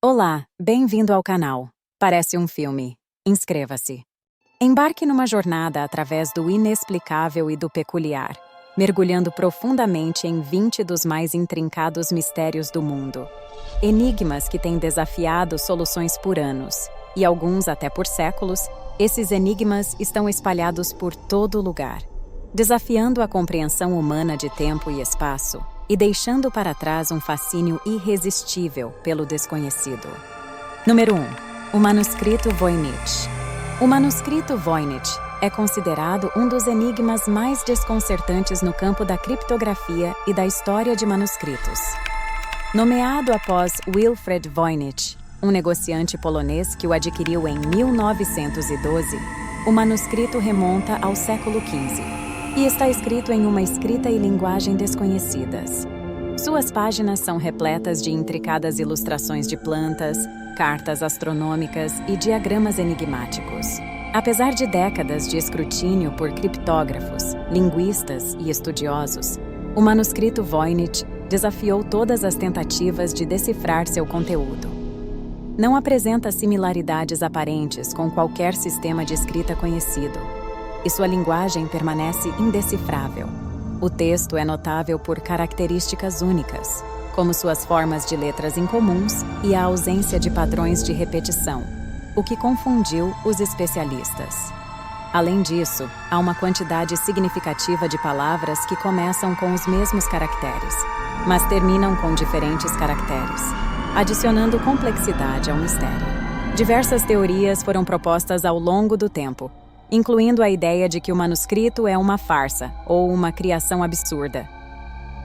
Olá, bem-vindo ao canal. Parece um filme. Inscreva-se. Embarque numa jornada através do inexplicável e do peculiar, mergulhando profundamente em 20 dos mais intrincados mistérios do mundo. Enigmas que têm desafiado soluções por anos, e alguns até por séculos. Esses enigmas estão espalhados por todo lugar, desafiando a compreensão humana de tempo e espaço e deixando para trás um fascínio irresistível pelo desconhecido. Número 1. O manuscrito Voynich. O manuscrito Voynich é considerado um dos enigmas mais desconcertantes no campo da criptografia e da história de manuscritos. Nomeado após Wilfred Voynich, um negociante polonês que o adquiriu em 1912, o manuscrito remonta ao século XV e está escrito em uma escrita e linguagem desconhecidas. Suas páginas são repletas de intricadas ilustrações de plantas, cartas astronômicas e diagramas enigmáticos. Apesar de décadas de escrutínio por criptógrafos, linguistas e estudiosos, o manuscrito Voynich desafiou todas as tentativas de decifrar seu conteúdo. Não apresenta similaridades aparentes com qualquer sistema de escrita conhecido, e sua linguagem permanece indecifrável. O texto é notável por características únicas, como suas formas de letras incomuns e a ausência de padrões de repetição, o que confundiu os especialistas. Além disso, há uma quantidade significativa de palavras que começam com os mesmos caracteres, mas terminam com diferentes caracteres, adicionando complexidade ao mistério. Diversas teorias foram propostas ao longo do tempo, incluindo a ideia de que o manuscrito é uma farsa ou uma criação absurda.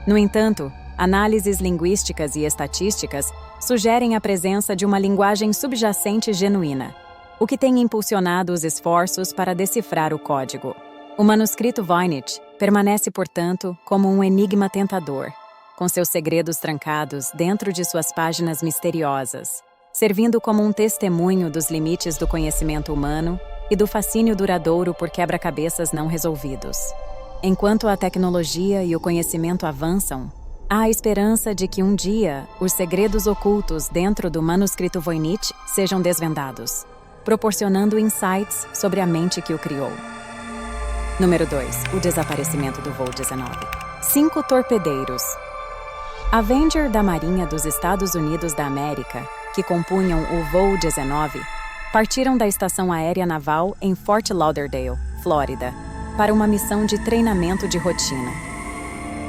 No entanto, análises linguísticas e estatísticas sugerem a presença de uma linguagem subjacente genuína, o que tem impulsionado os esforços para decifrar o código. O manuscrito Voynich permanece, portanto, como um enigma tentador, com seus segredos trancados dentro de suas páginas misteriosas, servindo como um testemunho dos limites do conhecimento humano e do fascínio duradouro por quebra-cabeças não resolvidos. Enquanto a tecnologia e o conhecimento avançam, há a esperança de que um dia os segredos ocultos dentro do manuscrito Voynich sejam desvendados, proporcionando insights sobre a mente que o criou. Número 2. O desaparecimento do voo 19. 5 torpedeiros. Avenger da Marinha dos Estados Unidos da América, que compunham o voo 19, partiram da Estação Aérea Naval em Fort Lauderdale, Flórida, para uma missão de treinamento de rotina.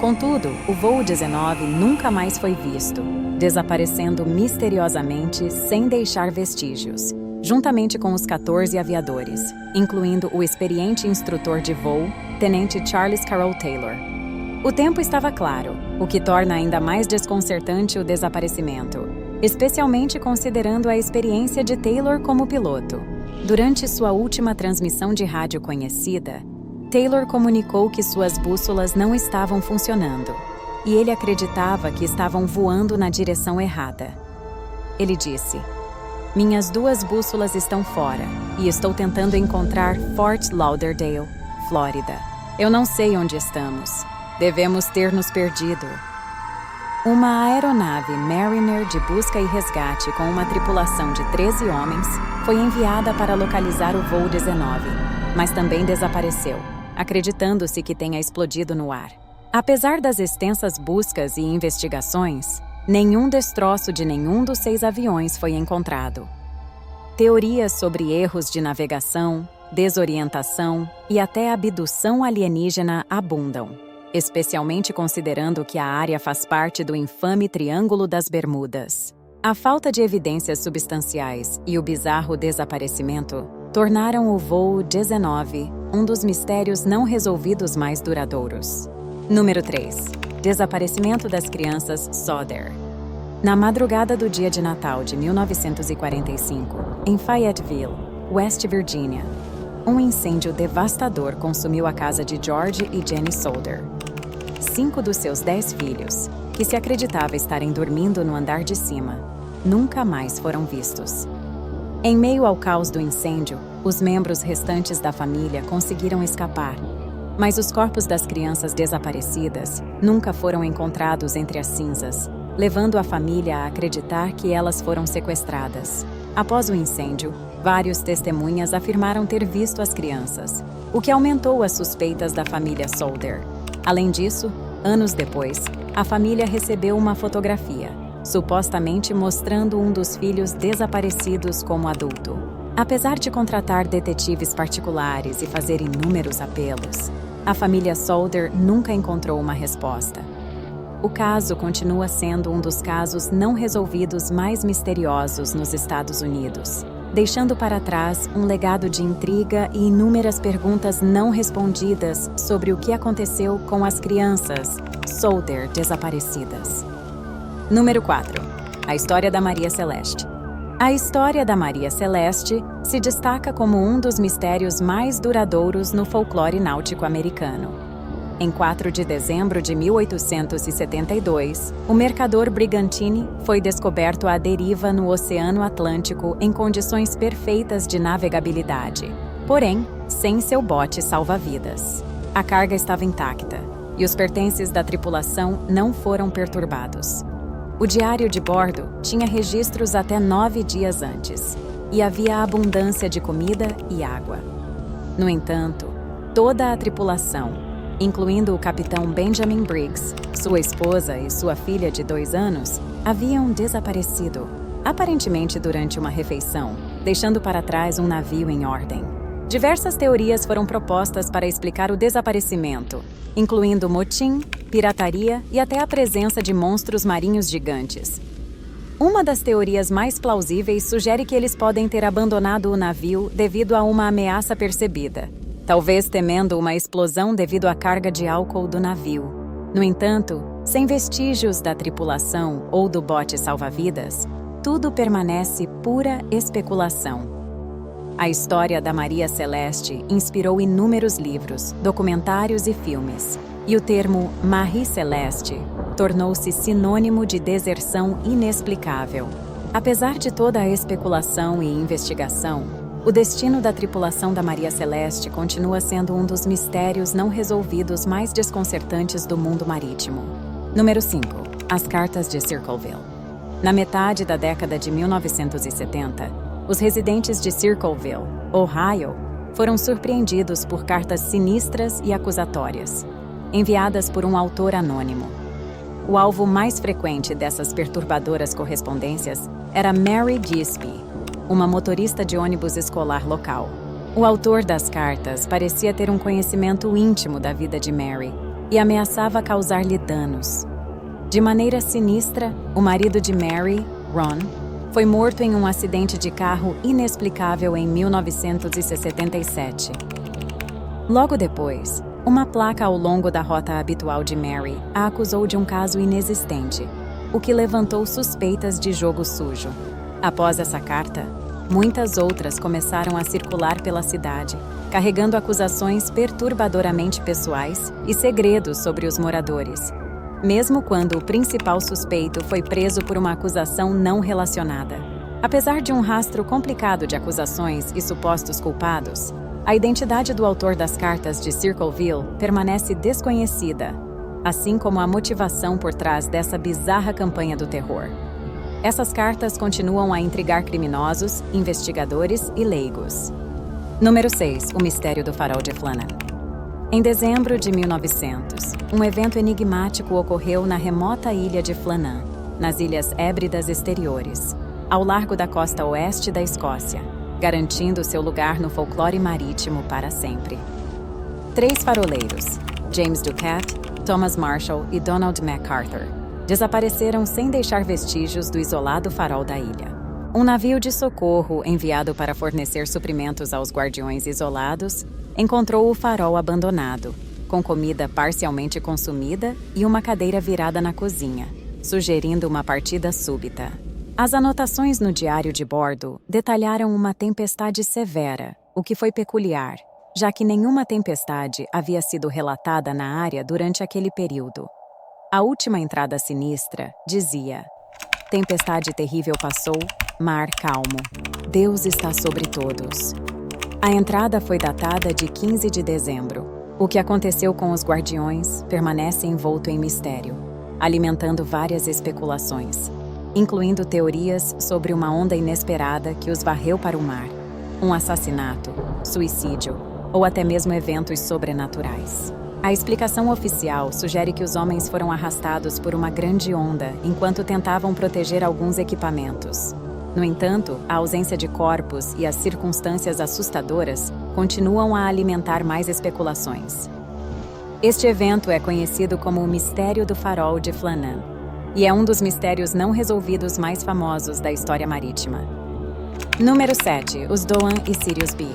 Contudo, o voo 19 nunca mais foi visto, desaparecendo misteriosamente sem deixar vestígios, juntamente com os 14 aviadores, incluindo o experiente instrutor de voo, Tenente Charles Carroll Taylor. O tempo estava claro, o que torna ainda mais desconcertante o desaparecimento, especialmente considerando a experiência de Taylor como piloto. Durante sua última transmissão de rádio conhecida, Taylor comunicou que suas bússolas não estavam funcionando, e ele acreditava que estavam voando na direção errada. Ele disse: "Minhas 2 bússolas estão fora, e estou tentando encontrar Fort Lauderdale, Flórida. Eu não sei onde estamos. Devemos ter nos perdido." Uma aeronave Mariner de busca e resgate com uma tripulação de 13 homens foi enviada para localizar o voo 19, mas também desapareceu, acreditando-se que tenha explodido no ar. Apesar das extensas buscas e investigações, nenhum destroço de nenhum dos 6 aviões foi encontrado. Teorias sobre erros de navegação, desorientação e até abdução alienígena abundam, especialmente considerando que a área faz parte do infame Triângulo das Bermudas. A falta de evidências substanciais e o bizarro desaparecimento tornaram o voo 19 um dos mistérios não resolvidos mais duradouros. Número 3. Desaparecimento das crianças Sodder. Na madrugada do dia de Natal de 1945, em Fayetteville, West Virginia, um incêndio devastador consumiu a casa de George e Jenny Sodder. 5 dos seus 10 filhos, que se acreditava estarem dormindo no andar de cima, nunca mais foram vistos. Em meio ao caos do incêndio, os membros restantes da família conseguiram escapar, mas os corpos das crianças desaparecidas nunca foram encontrados entre as cinzas, levando a família a acreditar que elas foram sequestradas. Após o incêndio, vários testemunhas afirmaram ter visto as crianças, o que aumentou as suspeitas da família Solder. Além disso, anos depois, a família recebeu uma fotografia, supostamente mostrando um dos filhos desaparecidos como adulto. Apesar de contratar detetives particulares e fazer inúmeros apelos, a família Solder nunca encontrou uma resposta. O caso continua sendo um dos casos não resolvidos mais misteriosos nos Estados Unidos, deixando para trás um legado de intriga e inúmeras perguntas não respondidas sobre o que aconteceu com as crianças Solder desaparecidas. Número 4. A história da Maria Celeste. A história da Maria Celeste se destaca como um dos mistérios mais duradouros no folclore náutico americano. Em 4 de dezembro de 1872, o mercador Brigantine foi descoberto à deriva no Oceano Atlântico em condições perfeitas de navegabilidade, porém, sem seu bote salva-vidas. A carga estava intacta e os pertences da tripulação não foram perturbados. O diário de bordo tinha registros até 9 dias antes, e havia abundância de comida e água. No entanto, toda a tripulação, incluindo o capitão Benjamin Briggs, sua esposa e sua filha de 2 anos, haviam desaparecido, aparentemente durante uma refeição, deixando para trás um navio em ordem. Diversas teorias foram propostas para explicar o desaparecimento, incluindo motim, pirataria e até a presença de monstros marinhos gigantes. Uma das teorias mais plausíveis sugere que eles podem ter abandonado o navio devido a uma ameaça percebida, talvez temendo uma explosão devido à carga de álcool do navio. No entanto, sem vestígios da tripulação ou do bote salva-vidas, tudo permanece pura especulação. A história da Maria Celeste inspirou inúmeros livros, documentários e filmes, e o termo Marie Celeste tornou-se sinônimo de deserção inexplicável. Apesar de toda a especulação e investigação, o destino da tripulação da Maria Celeste continua sendo um dos mistérios não resolvidos mais desconcertantes do mundo marítimo. Número 5. As cartas de Circleville. Na metade da década de 1970, os residentes de Circleville, Ohio, foram surpreendidos por cartas sinistras e acusatórias, enviadas por um autor anônimo. O alvo mais frequente dessas perturbadoras correspondências era Mary Gisby, uma motorista de ônibus escolar local. O autor das cartas parecia ter um conhecimento íntimo da vida de Mary e ameaçava causar-lhe danos. De maneira sinistra, o marido de Mary, Ron, foi morto em um acidente de carro inexplicável em 1977. Logo depois, uma placa ao longo da rota habitual de Mary a acusou de um caso inexistente, o que levantou suspeitas de jogo sujo. Após essa carta, muitas outras começaram a circular pela cidade, carregando acusações perturbadoramente pessoais e segredos sobre os moradores, mesmo quando o principal suspeito foi preso por uma acusação não relacionada. Apesar de um rastro complicado de acusações e supostos culpados, a identidade do autor das cartas de Circleville permanece desconhecida, assim como a motivação por trás dessa bizarra campanha do terror. Essas cartas continuam a intrigar criminosos, investigadores e leigos. Número 6. O mistério do farol de Flannan. Em dezembro de 1900, um evento enigmático ocorreu na remota ilha de Flannan, nas Ilhas Hébridas Exteriores, ao largo da costa oeste da Escócia, garantindo seu lugar no folclore marítimo para sempre. 3 faroleiros, James Ducat, Thomas Marshall e Donald MacArthur, desapareceram sem deixar vestígios do isolado farol da ilha. Um navio de socorro enviado para fornecer suprimentos aos guardiões isolados encontrou o farol abandonado, com comida parcialmente consumida e uma cadeira virada na cozinha, sugerindo uma partida súbita. As anotações no diário de bordo detalharam uma tempestade severa, o que foi peculiar, já que nenhuma tempestade havia sido relatada na área durante aquele período. A última entrada sinistra dizia: "Tempestade terrível passou, mar calmo. Deus está sobre todos." A entrada foi datada de 15 de dezembro. O que aconteceu com os guardiões permanece envolto em mistério. alimentando várias especulações, incluindo teorias sobre uma onda inesperada que os varreu para o mar, um assassinato, suicídio ou até mesmo eventos sobrenaturais. A explicação oficial sugere que os homens foram arrastados por uma grande onda enquanto tentavam proteger alguns equipamentos. No entanto, a ausência de corpos e as circunstâncias assustadoras continuam a alimentar mais especulações. Este evento é conhecido como o Mistério do Farol de Flannan, e é um dos mistérios não resolvidos mais famosos da história marítima. Número 7. Os Doan e Sirius B.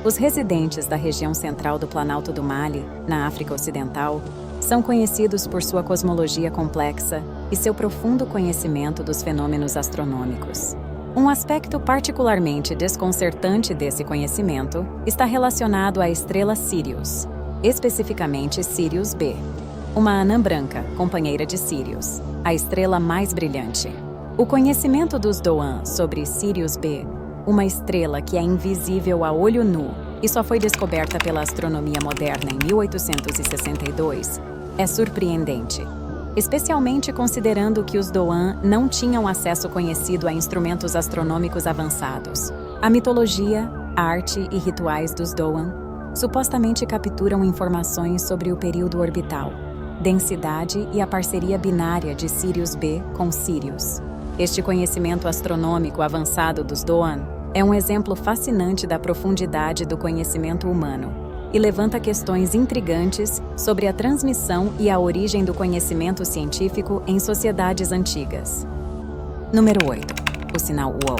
Os residentes da região central do Planalto do Mali, na África Ocidental, são conhecidos por sua cosmologia complexa e seu profundo conhecimento dos fenômenos astronômicos. Um aspecto particularmente desconcertante desse conhecimento está relacionado à estrela Sirius, especificamente Sirius B, uma anã branca, companheira de Sirius, a estrela mais brilhante. O conhecimento dos Doan sobre Sirius B, uma estrela que é invisível a olho nu e só foi descoberta pela astronomia moderna em 1862, é surpreendente, especialmente considerando que os Doan não tinham acesso conhecido a instrumentos astronômicos avançados. A mitologia, arte e rituais dos Doan supostamente capturam informações sobre o período orbital, densidade e a parceria binária de Sirius B com Sirius. Este conhecimento astronômico avançado dos Doan é um exemplo fascinante da profundidade do conhecimento humano e levanta questões intrigantes sobre a transmissão e a origem do conhecimento científico em sociedades antigas. Número 8. O sinal WOW.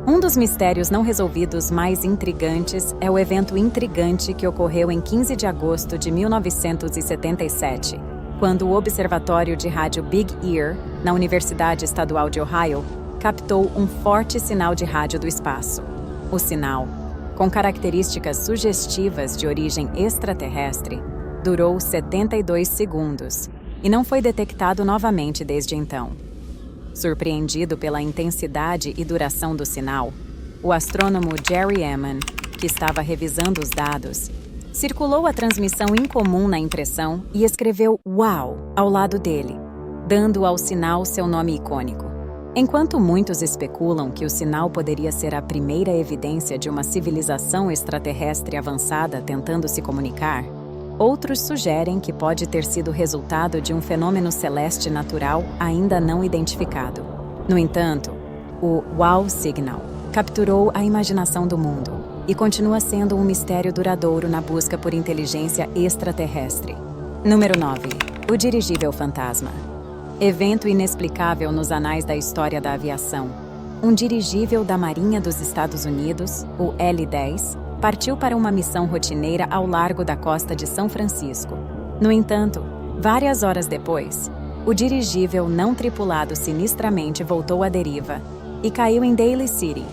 Um dos mistérios não resolvidos mais intrigantes é o evento intrigante que ocorreu em 15 de agosto de 1977, quando o Observatório de Rádio Big Ear, na Universidade Estadual de Ohio, captou um forte sinal de rádio do espaço. O sinal, com características sugestivas de origem extraterrestre, durou 72 segundos e não foi detectado novamente desde então. Surpreendido pela intensidade e duração do sinal, o astrônomo Jerry Ehman, que estava revisando os dados, circulou a transmissão incomum na impressão e escreveu "Uau" ao lado dele, dando ao sinal seu nome icônico. Enquanto muitos especulam que o sinal poderia ser a primeira evidência de uma civilização extraterrestre avançada tentando se comunicar, outros sugerem que pode ter sido resultado de um fenômeno celeste natural ainda não identificado. No entanto, o Wow Signal capturou a imaginação do mundo e continua sendo um mistério duradouro na busca por inteligência extraterrestre. Número 9. O dirigível fantasma. Evento inexplicável nos anais da história da aviação. Um dirigível da Marinha dos Estados Unidos, o L-10, partiu para uma missão rotineira ao largo da costa de São Francisco. No entanto, várias horas depois, o dirigível não tripulado sinistramente voltou à deriva e caiu em Daly City,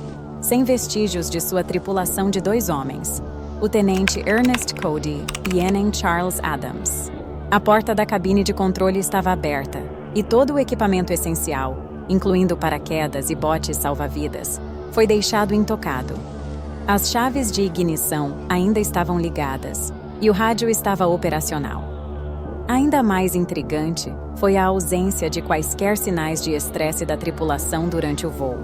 sem vestígios de sua tripulação de 2 homens, o tenente Ernest Cody e Enem Charles Adams. A porta da cabine de controle estava aberta e todo o equipamento essencial, incluindo paraquedas e botes salva-vidas, foi deixado intocado. As chaves de ignição ainda estavam ligadas e o rádio estava operacional. Ainda mais intrigante foi a ausência de quaisquer sinais de estresse da tripulação durante o voo.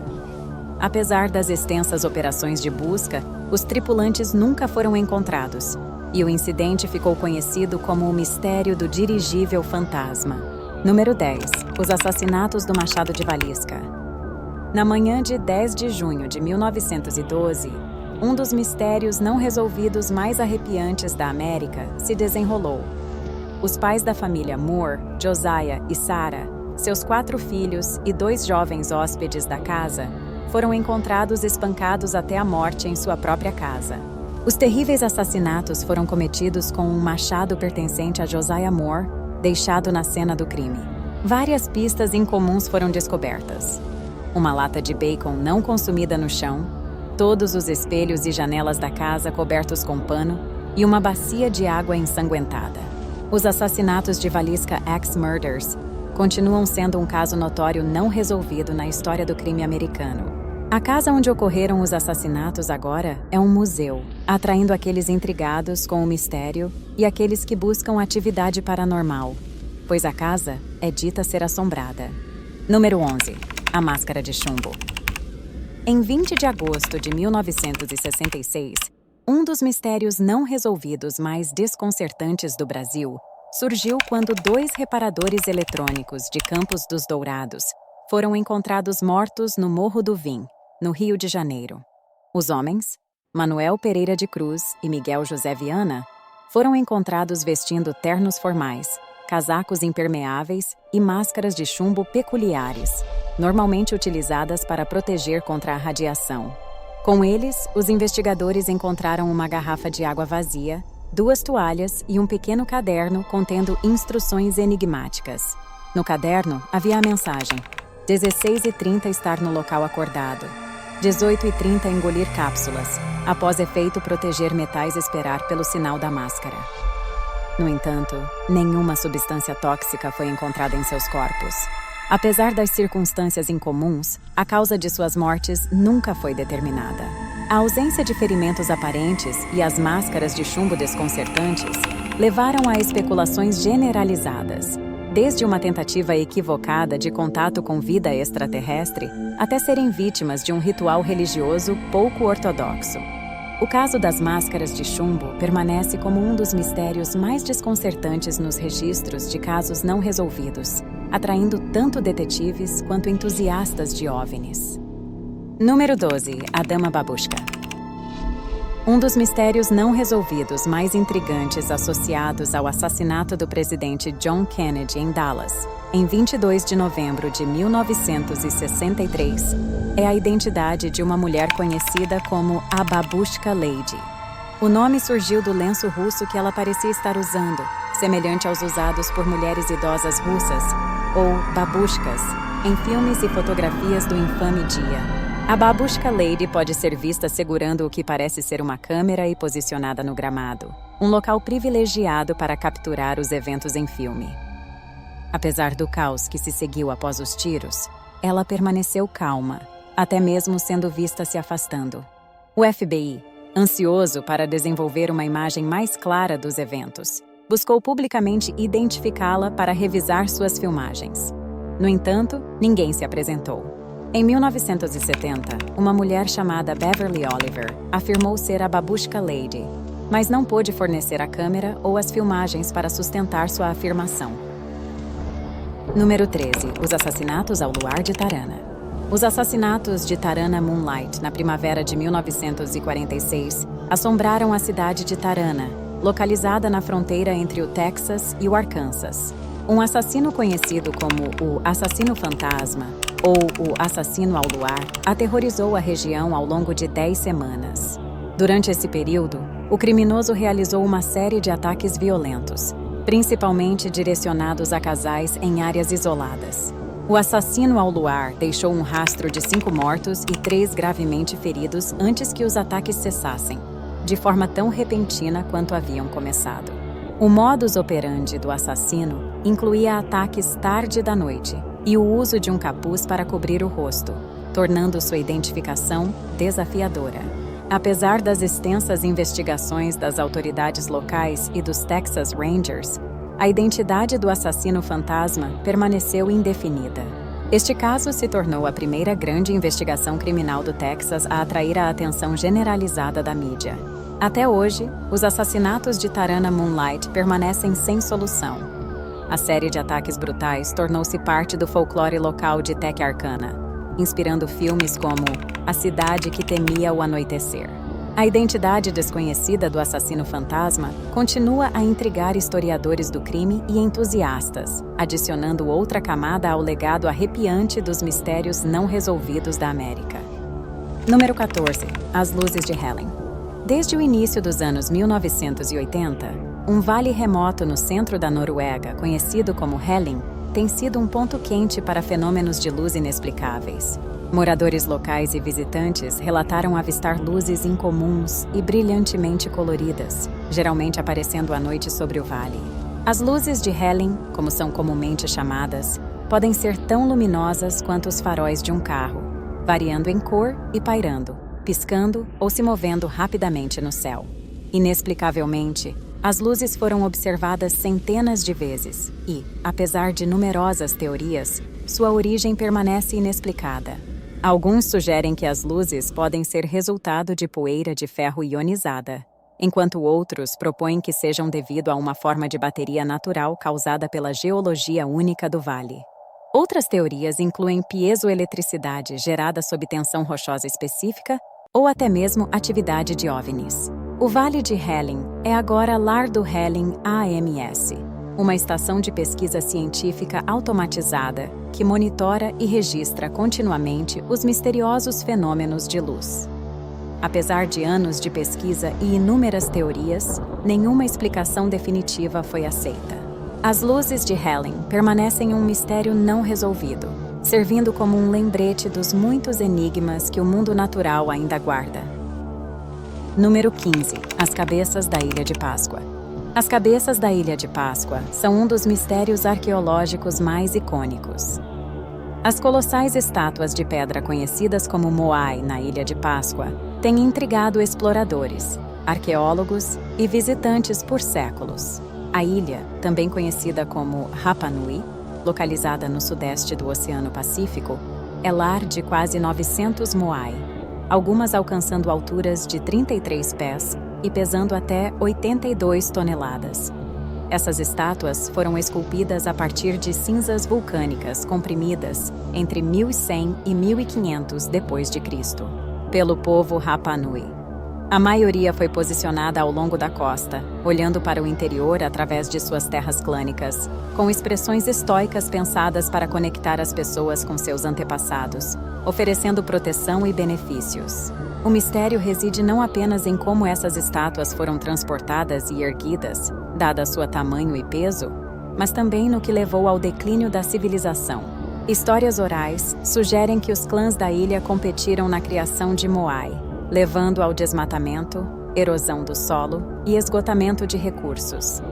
Apesar das extensas operações de busca, os tripulantes nunca foram encontrados, e o incidente ficou conhecido como o mistério do dirigível fantasma. Número 10. Os assassinatos do Machado de Valisca. Na manhã de 10 de junho de 1912, um dos mistérios não resolvidos mais arrepiantes da América se desenrolou. Os pais da família Moore, Josiah e Sarah, seus 4 filhos e 2 jovens hóspedes da casa, foram encontrados espancados até a morte em sua própria casa. Os terríveis assassinatos foram cometidos com um machado pertencente a Josiah Moore, deixado na cena do crime. Várias pistas incomuns foram descobertas. Uma lata de bacon não consumida no chão, todos os espelhos e janelas da casa cobertos com pano e uma bacia de água ensanguentada. Os assassinatos de Valisca Axe Murders continuam sendo um caso notório não resolvido na história do crime americano. A casa onde ocorreram os assassinatos agora é um museu, atraindo aqueles intrigados com o mistério e aqueles que buscam atividade paranormal. pois a casa é dita ser assombrada. Número 11. A Máscara de Chumbo. Em 20 de agosto de 1966, um dos mistérios não resolvidos mais desconcertantes do Brasil surgiu quando 2 reparadores eletrônicos de Campos dos Dourados foram encontrados mortos no Morro do Vim, no Rio de Janeiro. Os homens, Manuel Pereira de Cruz e Miguel José Viana, foram encontrados vestindo ternos formais, casacos impermeáveis e máscaras de chumbo peculiares, normalmente utilizadas para proteger contra a radiação. Com eles, os investigadores encontraram uma garrafa de água vazia, 2 toalhas e um pequeno caderno contendo instruções enigmáticas. No caderno havia a mensagem: 16h30 estar no local acordado. 18h30 engolir cápsulas. Após efeito proteger metais esperar pelo sinal da máscara. No entanto, nenhuma substância tóxica foi encontrada em seus corpos. Apesar das circunstâncias incomuns, a causa de suas mortes nunca foi determinada. A ausência de ferimentos aparentes e as máscaras de chumbo desconcertantes levaram a especulações generalizadas, desde uma tentativa equivocada de contato com vida extraterrestre até serem vítimas de um ritual religioso pouco ortodoxo. O caso das máscaras de chumbo permanece como um dos mistérios mais desconcertantes nos registros de casos não resolvidos, atraindo tanto detetives quanto entusiastas de OVNIs. Número 12. A Dama Babushka. Um dos mistérios não resolvidos mais intrigantes associados ao assassinato do presidente John Kennedy em Dallas, em 22 de novembro de 1963, é a identidade de uma mulher conhecida como a Babushka Lady. O nome surgiu do lenço russo que ela parecia estar usando, semelhante aos usados por mulheres idosas russas, ou babushkas, em filmes e fotografias do infame dia. A Babushka Lady pode ser vista segurando o que parece ser uma câmera e posicionada no gramado, um local privilegiado para capturar os eventos em filme. Apesar do caos que se seguiu após os tiros, ela permaneceu calma, até mesmo sendo vista se afastando. O FBI, ansioso para desenvolver uma imagem mais clara dos eventos, buscou publicamente identificá-la para revisar suas filmagens. No entanto, ninguém se apresentou. Em 1970, uma mulher chamada Beverly Oliver afirmou ser a Babushka Lady, mas não pôde fornecer a câmera ou as filmagens para sustentar sua afirmação. Número 13. Os assassinatos ao luar de Tarana. Os assassinatos de Tarana Moonlight na primavera de 1946 assombraram a cidade de Tarana, localizada na fronteira entre o Texas e o Arkansas. Um assassino conhecido como o Assassino Fantasma, ou o Assassino ao Luar, aterrorizou a região ao longo de 10 semanas. Durante esse período, o criminoso realizou uma série de ataques violentos, principalmente direcionados a casais em áreas isoladas. O Assassino ao Luar deixou um rastro de 5 mortos e 3 gravemente feridos antes que os ataques cessassem, de forma tão repentina quanto haviam começado. O modus operandi do assassino incluía ataques tarde da noite e o uso de um capuz para cobrir o rosto, tornando sua identificação desafiadora. Apesar das extensas investigações das autoridades locais e dos Texas Rangers, a identidade do assassino fantasma permaneceu indefinida. Este caso se tornou a primeira grande investigação criminal do Texas a atrair a atenção generalizada da mídia. Até hoje, os assassinatos de Tarana Moonlight permanecem sem solução. A série de ataques brutais tornou-se parte do folclore local de Texarkana, inspirando filmes como A Cidade que Temia o Anoitecer. A identidade desconhecida do assassino fantasma continua a intrigar historiadores do crime e entusiastas, adicionando outra camada ao legado arrepiante dos mistérios não resolvidos da América. Número 14. As Luzes de Helen. Desde o início dos anos 1980, um vale remoto no centro da Noruega, conhecido como Helen, tem sido um ponto quente para fenômenos de luz inexplicáveis. Moradores locais e visitantes relataram avistar luzes incomuns e brilhantemente coloridas, geralmente aparecendo à noite sobre o vale. As luzes de Helen, como são comumente chamadas, podem ser tão luminosas quanto os faróis de um carro, variando em cor e pairando, piscando ou se movendo rapidamente no céu. Inexplicavelmente, As luzes foram observadas centenas de vezes e, apesar de numerosas teorias, sua origem permanece inexplicada. Alguns sugerem que as luzes podem ser resultado de poeira de ferro ionizada, enquanto outros propõem que sejam devido a uma forma de bateria natural causada pela geologia única do vale. Outras teorias incluem piezoeletricidade gerada sob tensão rochosa específica ou até mesmo atividade de OVNIs. O Vale de Helen é agora lar do Helen AMS, uma estação de pesquisa científica automatizada que monitora e registra continuamente os misteriosos fenômenos de luz. Apesar de anos de pesquisa e inúmeras teorias, nenhuma explicação definitiva foi aceita. As luzes de Helen permanecem um mistério não resolvido, servindo como um lembrete dos muitos enigmas que o mundo natural ainda guarda. Número 15. As cabeças da Ilha de Páscoa. As cabeças da Ilha de Páscoa são um dos mistérios arqueológicos mais icônicos. As colossais estátuas de pedra conhecidas como Moai na Ilha de Páscoa têm intrigado exploradores, arqueólogos e visitantes por séculos. A ilha, também conhecida como Rapa Nui, localizada no sudeste do Oceano Pacífico, é lar de quase 900 Moai, algumas alcançando alturas de 33 pés e pesando até 82 toneladas. Essas estátuas foram esculpidas a partir de cinzas vulcânicas comprimidas entre 1100 e 1500 d.C., pelo povo Rapa Nui. A maioria foi posicionada ao longo da costa, olhando para o interior através de suas terras clânicas, com expressões estoicas pensadas para conectar as pessoas com seus antepassados, oferecendo proteção e benefícios. O mistério reside não apenas em como essas estátuas foram transportadas e erguidas, dada sua tamanho e peso, mas também no que levou ao declínio da civilização. Histórias orais sugerem que os clãs da ilha competiram na criação de Moai, levando ao desmatamento, erosão do solo e esgotamento de recursos.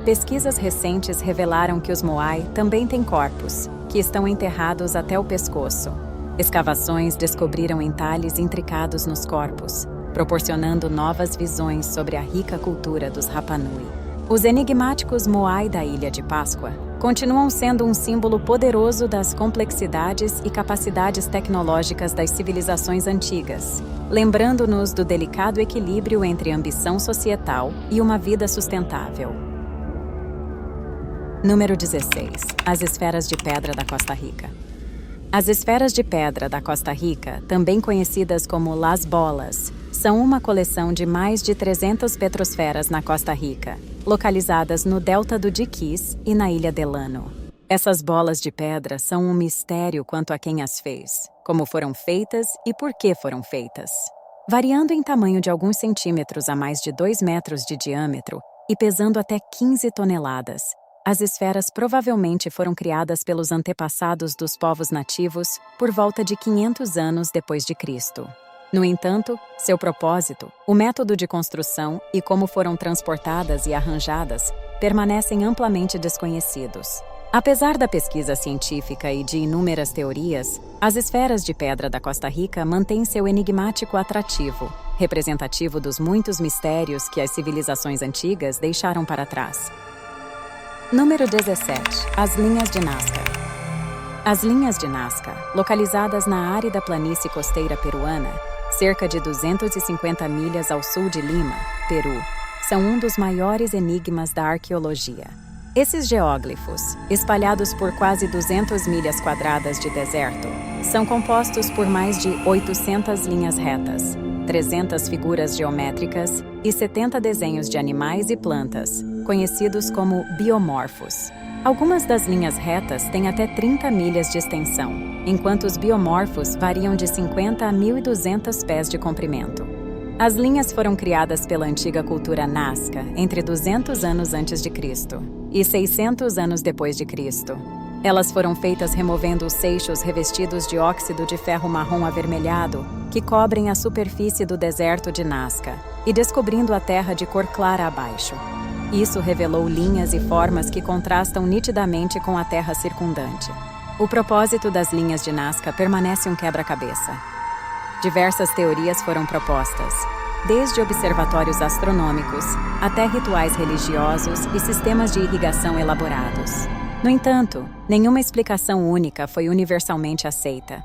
Pesquisas recentes revelaram que os Moai também têm corpos, que estão enterrados até o pescoço. Escavações descobriram entalhes intricados nos corpos, proporcionando novas visões sobre a rica cultura dos Rapa Nui. Os enigmáticos Moai da Ilha de Páscoa continuam sendo um símbolo poderoso das complexidades e capacidades tecnológicas das civilizações antigas, lembrando-nos do delicado equilíbrio entre ambição societal e uma vida sustentável. Número 16. As esferas de pedra da Costa Rica. As esferas de pedra da Costa Rica, também conhecidas como Las Bolas, são uma coleção de mais de 300 petrosferas na Costa Rica, localizadas no delta do Diquís e na Ilha Delano. Essas bolas de pedra são um mistério quanto a quem as fez, como foram feitas e por que foram feitas. Variando em tamanho de alguns centímetros a mais de 2 metros de diâmetro e pesando até 15 toneladas, as esferas provavelmente foram criadas pelos antepassados dos povos nativos por volta de 500 anos depois de Cristo. No entanto, seu propósito, o método de construção e como foram transportadas e arranjadas permanecem amplamente desconhecidos. Apesar da pesquisa científica e de inúmeras teorias, as esferas de pedra da Costa Rica mantêm seu enigmático atrativo, representativo dos muitos mistérios que as civilizações antigas deixaram para trás. Número 17. As linhas de Nazca. As linhas de Nazca, localizadas na árida planície costeira peruana, cerca de 250 milhas ao sul de Lima, Peru, são um dos maiores enigmas da arqueologia. Esses geóglifos, espalhados por quase 200 milhas quadradas de deserto, são compostos por mais de 800 linhas retas, 300 figuras geométricas e 70 desenhos de animais e plantas, conhecidos como biomorfos. Algumas das linhas retas têm até 30 milhas de extensão, enquanto os biomorfos variam de 50 a 1.200 pés de comprimento. As linhas foram criadas pela antiga cultura Nazca entre 200 anos antes de Cristo e 600 anos depois de Cristo. Elas foram feitas removendo os seixos revestidos de óxido de ferro marrom avermelhado que cobrem a superfície do deserto de Nazca e descobrindo a terra de cor clara abaixo. Isso revelou linhas e formas que contrastam nitidamente com a terra circundante. O propósito das linhas de Nazca permanece um quebra-cabeça. Diversas teorias foram propostas, desde observatórios astronômicos até rituais religiosos e sistemas de irrigação elaborados. No entanto, nenhuma explicação única foi universalmente aceita.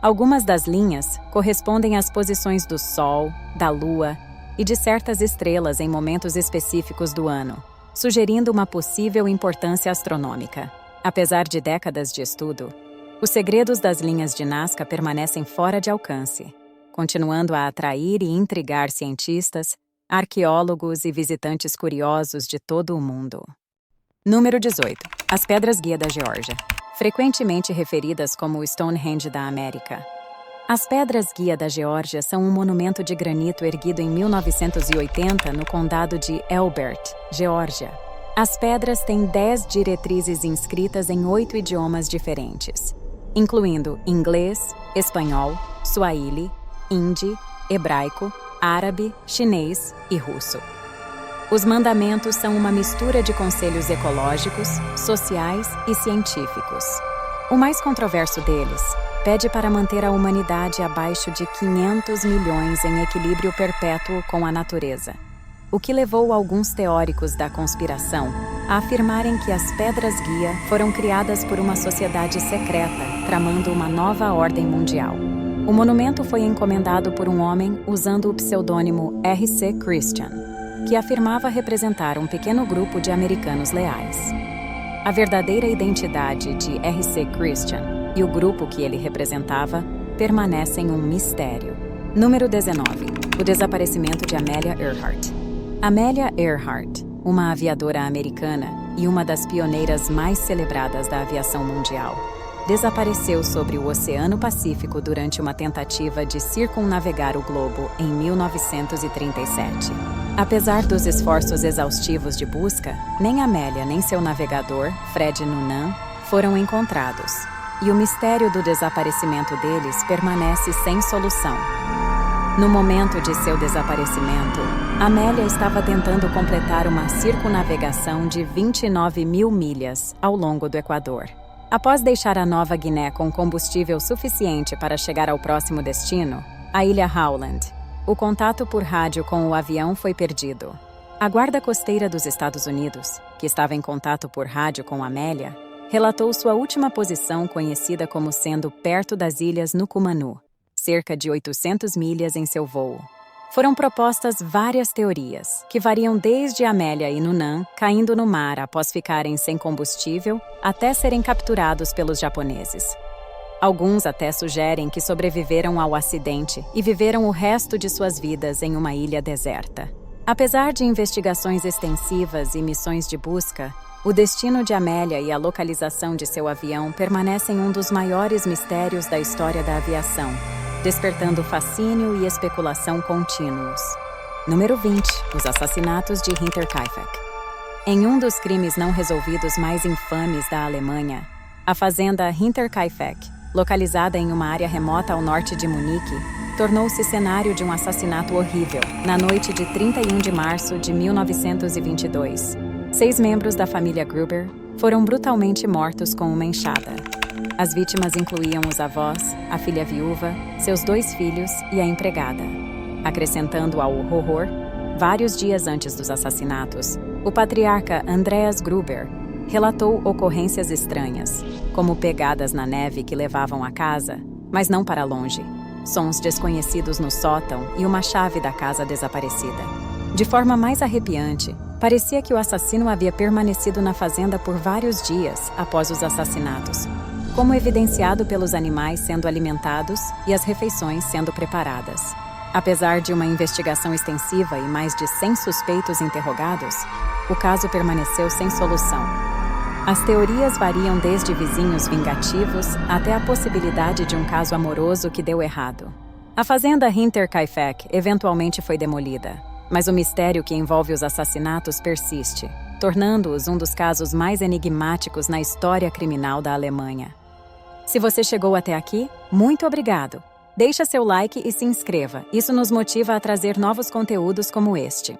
Algumas das linhas correspondem às posições do Sol, da Lua e de certas estrelas em momentos específicos do ano, sugerindo uma possível importância astronômica. Apesar de décadas de estudo, os segredos das linhas de Nazca permanecem fora de alcance, continuando a atrair e intrigar cientistas, arqueólogos e visitantes curiosos de todo o mundo. Número 18. As Pedras Guia da Geórgia, frequentemente referidas como o Stonehenge da América. As Pedras Guia da Geórgia são um monumento de granito erguido em 1980 no condado de Elbert, Geórgia. As pedras têm 10 diretrizes inscritas em 8 idiomas diferentes, incluindo inglês, espanhol, suahili, hindi, hebraico, árabe, chinês e russo. Os mandamentos são uma mistura de conselhos ecológicos, sociais e científicos. O mais controverso deles pede para manter a humanidade abaixo de 500 milhões em equilíbrio perpétuo com a natureza, o que levou alguns teóricos da conspiração a afirmarem que as pedras-guia foram criadas por uma sociedade secreta tramando uma nova ordem mundial. O monumento foi encomendado por um homem usando o pseudônimo R.C. Christian, que afirmava representar um pequeno grupo de americanos leais. A verdadeira identidade de R.C. Christian e o grupo que ele representava permanecem um mistério. Número 19. O desaparecimento de Amelia Earhart. Amelia Earhart, uma aviadora americana e uma das pioneiras mais celebradas da aviação mundial, desapareceu sobre o Oceano Pacífico durante uma tentativa de circunnavegar o globo em 1937. Apesar dos esforços exaustivos de busca, nem Amélia nem seu navegador, Fred Noonan, foram encontrados, e o mistério do desaparecimento deles permanece sem solução. No momento de seu desaparecimento, Amélia estava tentando completar uma circunnavegação de 29 mil milhas ao longo do Equador. Após deixar a Nova Guiné com combustível suficiente para chegar ao próximo destino, a ilha Howland, o contato por rádio com o avião foi perdido. A Guarda Costeira dos Estados Unidos, que estava em contato por rádio com Amélia, relatou sua última posição conhecida como sendo perto das ilhas Nucumanu, cerca de 800 milhas em seu voo. Foram propostas várias teorias, que variam desde Amélia e Noonan caindo no mar após ficarem sem combustível até serem capturados pelos japoneses. Alguns até sugerem que sobreviveram ao acidente e viveram o resto de suas vidas em uma ilha deserta. Apesar de investigações extensivas e missões de busca, o destino de Amélia e a localização de seu avião permanecem um dos maiores mistérios da história da aviação, despertando fascínio e especulação contínuos. Número 20. Os assassinatos de Hinterkaifeck. Em um dos crimes não resolvidos mais infames da Alemanha, a fazenda Hinterkaifeck, localizada em uma área remota ao norte de Munique, tornou-se cenário de um assassinato horrível na noite de 31 de março de 1922. 6 membros da família Gruber foram brutalmente mortos com uma enxada. As vítimas incluíam os avós, a filha viúva, seus 2 filhos e a empregada. Acrescentando ao horror, vários dias antes dos assassinatos, o patriarca Andreas Gruber relatou ocorrências estranhas, como pegadas na neve que levavam à casa, mas não para longe, sons desconhecidos no sótão e uma chave da casa desaparecida. De forma mais arrepiante, parecia que o assassino havia permanecido na fazenda por vários dias após os assassinatos, como evidenciado pelos animais sendo alimentados e as refeições sendo preparadas. Apesar de uma investigação extensiva e mais de 100 suspeitos interrogados, o caso permaneceu sem solução. As teorias variam desde vizinhos vingativos até a possibilidade de um caso amoroso que deu errado. A fazenda Hinterkaifeck eventualmente foi demolida, mas o mistério que envolve os assassinatos persiste, tornando-os um dos casos mais enigmáticos na história criminal da Alemanha. Se você chegou até aqui, muito obrigado! Deixa seu like e se inscreva, isso nos motiva a trazer novos conteúdos como este.